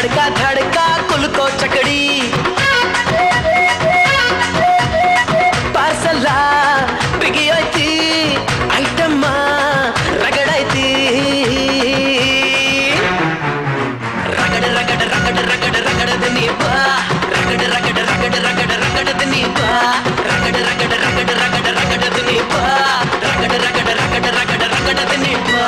धड़का धड़का कुल को चकड़ी पार्सला बिगी ಐತಿ ಐಟಮ್ಮ ರಗಡೈತಿ ರಗಡ ರಗಡ ರಗಡ ರಗಡ ರಗಡದ ನೀಪಾ ರಗಡ ರಗಡ ರಗಡ ರಗಡ ರಗಡದ ನೀಪಾ ರಗಡ ರಗಡ ರಗಡ ರಗಡ ರಗಡದ ನೀಪಾ ರಗಡ ರಗಡ ರಗಡ ರಗಡ ರಗಡದ ನೀಪಾ